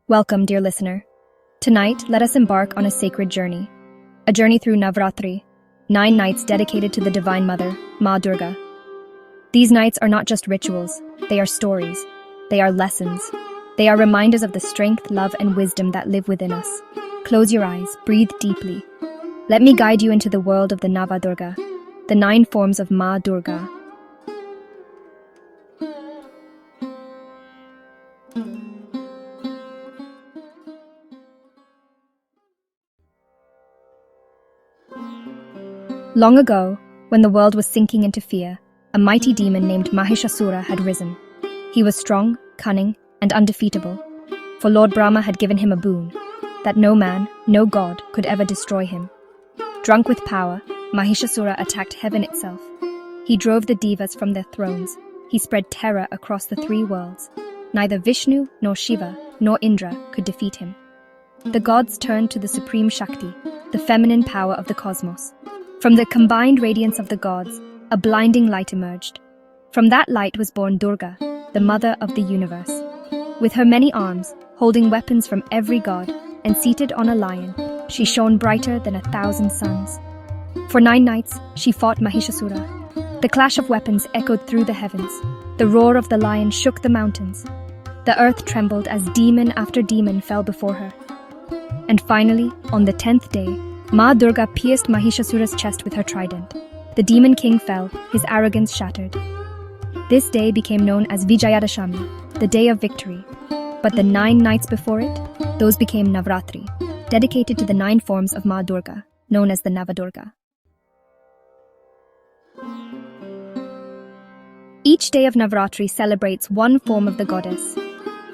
Welcome, dear listener. Tonight, let us embark on a sacred journey. A journey through Navratri, 9 nights dedicated to the Divine Mother, Maa Durga. These nights are not just rituals, they are stories. They are lessons. They are reminders of the strength, love, and wisdom that live within us. Close your eyes, breathe deeply. Let me guide you into the world of the Nava Durga, the 9 forms of Maa Durga. Long ago, when the world was sinking into fear, a mighty demon named Mahishasura had risen. He was strong, cunning, and undefeatable, for Lord Brahma had given him a boon, that no man, no god, could ever destroy him. Drunk with power, Mahishasura attacked heaven itself. He drove the devas from their thrones. He spread terror across the 3 worlds. Neither Vishnu, nor Shiva, nor Indra could defeat him. The gods turned to the supreme Shakti, the feminine power of the cosmos. From the combined radiance of the gods, a blinding light emerged. From that light was born Durga, the mother of the universe. With her many arms, holding weapons from every god, and seated on a lion, she shone brighter than 1,000 suns. For 9 nights, she fought Mahishasura. The clash of weapons echoed through the heavens. The roar of the lion shook the mountains. The earth trembled as demon after demon fell before her. And finally, on the 10th day, Maa Durga pierced Mahishasura's chest with her trident. The demon king fell, his arrogance shattered. This day became known as Vijayadashami, the day of victory. But the 9 nights before it, those became Navratri, dedicated to the 9 forms of Maa Durga, known as the Nava Durga. Each day of Navratri celebrates one form of the goddess.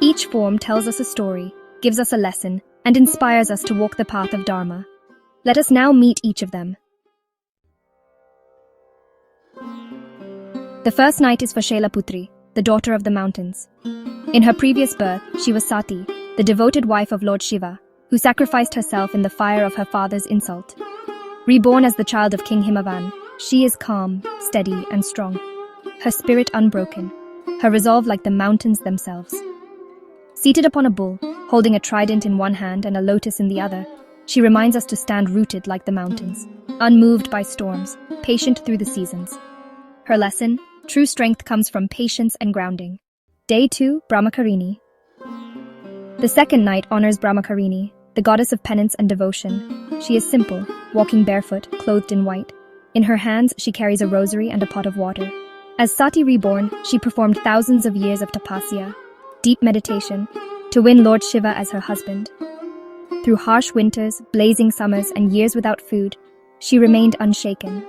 Each form tells us a story, gives us a lesson, and inspires us to walk the path of Dharma. Let us now meet each of them. The first night is for Shailaputri, the daughter of the mountains. In her previous birth, she was Sati, the devoted wife of Lord Shiva, who sacrificed herself in the fire of her father's insult. Reborn as the child of King Himavan, she is calm, steady, and strong. Her spirit unbroken, her resolve like the mountains themselves. Seated upon a bull, holding a trident in one hand and a lotus in the other, she reminds us to stand rooted like the mountains, unmoved by storms, patient through the seasons. Her lesson, true strength comes from patience and grounding. Day 2, Brahmacharini. The second night honors Brahmacharini, the goddess of penance and devotion. She is simple, walking barefoot, clothed in white. In her hands, she carries a rosary and a pot of water. As Sati reborn, she performed thousands of years of tapasya, deep meditation, to win Lord Shiva as her husband. Through harsh winters, blazing summers, and years without food, she remained unshaken.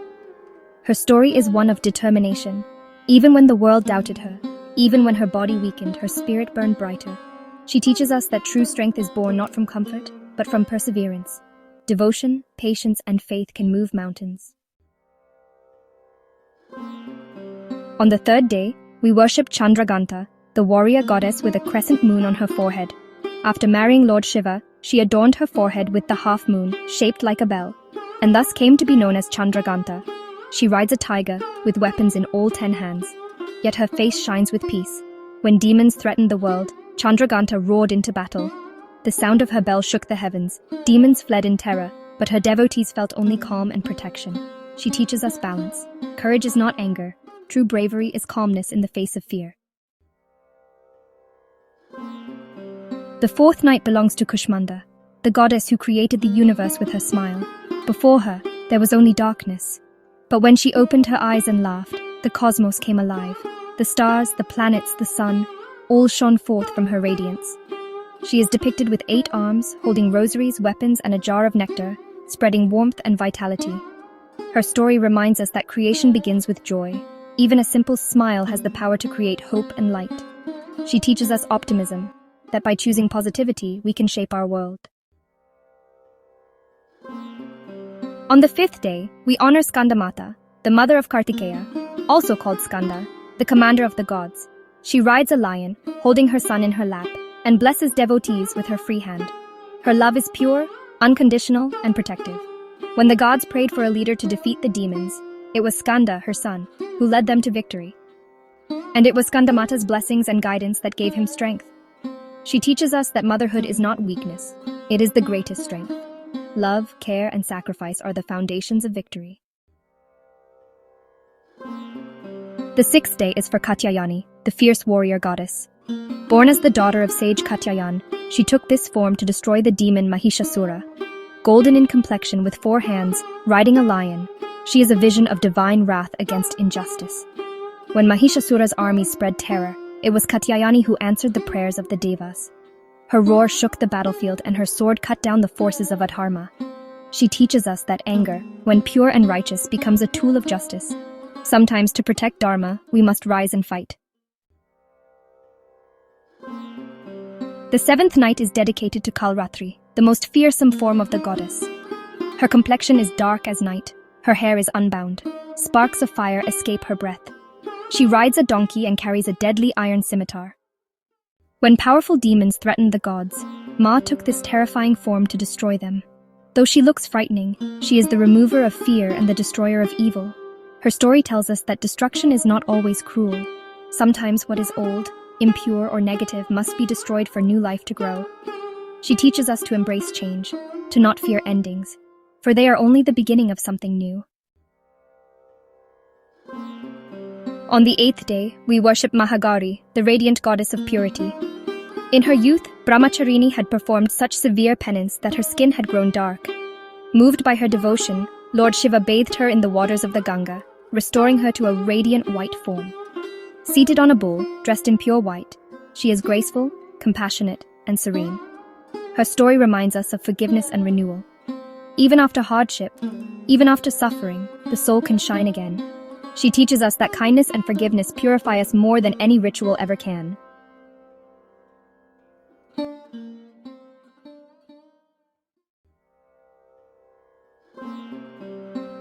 Her story is one of determination. Even when the world doubted her, even when her body weakened, her spirit burned brighter. She teaches us that true strength is born not from comfort, but from perseverance. Devotion, patience, and faith can move mountains. On the 3rd day, we worship Chandraghanta, the warrior goddess with a crescent moon on her forehead. After marrying Lord Shiva, she adorned her forehead with the half moon, shaped like a bell, and thus came to be known as Chandraghanta. She rides a tiger, with weapons in all 10 hands. Yet her face shines with peace. When demons threatened the world, Chandraghanta roared into battle. The sound of her bell shook the heavens. Demons fled in terror, but her devotees felt only calm and protection. She teaches us balance. Courage is not anger. True bravery is calmness in the face of fear. The 4th night belongs to Kushmanda, the goddess who created the universe with her smile. Before her, there was only darkness. But when she opened her eyes and laughed, the cosmos came alive. The stars, the planets, the sun, all shone forth from her radiance. She is depicted with 8 arms, holding rosaries, weapons, and a jar of nectar, spreading warmth and vitality. Her story reminds us that creation begins with joy. Even a simple smile has the power to create hope and light. She teaches us optimism, that by choosing positivity, we can shape our world. On the 5th day, we honor Skandamata, the mother of Kartikeya, also called Skanda, the commander of the gods. She rides a lion, holding her son in her lap, and blesses devotees with her free hand. Her love is pure, unconditional, and protective. When the gods prayed for a leader to defeat the demons, it was Skanda, her son, who led them to victory. And it was Skandamata's blessings and guidance that gave him strength. She teaches us that motherhood is not weakness, it is the greatest strength. Love, care, and sacrifice are the foundations of victory. The sixth day is for Katyayani, the fierce warrior goddess. Born as the daughter of sage Katyayani, she took this form to destroy the demon Mahishasura. Golden in complexion with 4 hands, riding a lion, she is a vision of divine wrath against injustice. When Mahishasura's armies spread terror, it was Katyayani who answered the prayers of the devas. Her roar shook the battlefield and her sword cut down the forces of Adharma. She teaches us that anger, when pure and righteous, becomes a tool of justice. Sometimes to protect Dharma, we must rise and fight. The 7th night is dedicated to Kaalratri, the most fearsome form of the goddess. Her complexion is dark as night, her hair is unbound, sparks of fire escape her breath. She rides a donkey and carries a deadly iron scimitar. When powerful demons threatened the gods, Maa took this terrifying form to destroy them. Though she looks frightening, she is the remover of fear and the destroyer of evil. Her story tells us that destruction is not always cruel. Sometimes what is old, impure, or negative must be destroyed for new life to grow. She teaches us to embrace change, to not fear endings, for they are only the beginning of something new. On the 8th day, we worship Mahagauri, the radiant goddess of purity. In her youth, Brahmacharini had performed such severe penance that her skin had grown dark. Moved by her devotion, Lord Shiva bathed her in the waters of the Ganga, restoring her to a radiant white form. Seated on a bull, dressed in pure white, she is graceful, compassionate, and serene. Her story reminds us of forgiveness and renewal. Even after hardship, even after suffering, the soul can shine again. She teaches us that kindness and forgiveness purify us more than any ritual ever can.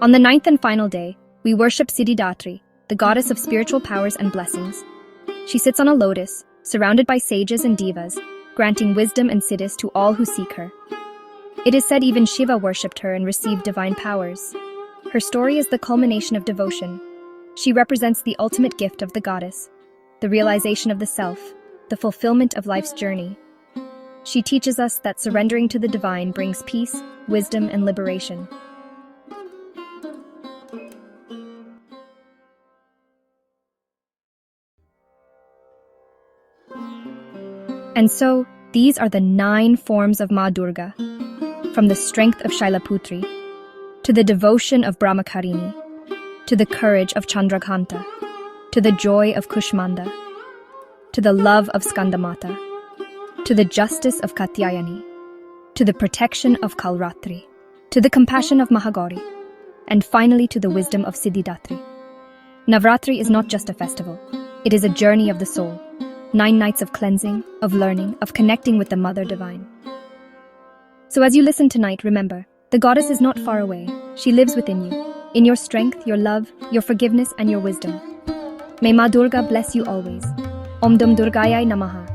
On the 9th and final day, we worship Siddhidatri, the goddess of spiritual powers and blessings. She sits on a lotus, surrounded by sages and devas, granting wisdom and siddhis to all who seek her. It is said even Shiva worshipped her and received divine powers. Her story is the culmination of devotion. She represents the ultimate gift of the goddess, the realization of the self, the fulfillment of life's journey. She teaches us that surrendering to the divine brings peace, wisdom, and liberation. And so, these are the 9 forms of Maa Durga, from the strength of Shailaputri, to the devotion of Brahmacharini, to the courage of Chandraghanta, to the joy of Kushmanda, to the love of Skandamata, to the justice of Katyayani, to the protection of Kaalratri, to the compassion of Mahagauri, and finally to the wisdom of Siddhidatri. Navratri is not just a festival, it is a journey of the soul. 9 nights of cleansing, of learning, of connecting with the Mother Divine. So as you listen tonight, remember, the goddess is not far away. She lives within you, in your strength, your love, your forgiveness, and your wisdom. May Maa Durga bless you always. Om Dum Durgayai Namaha.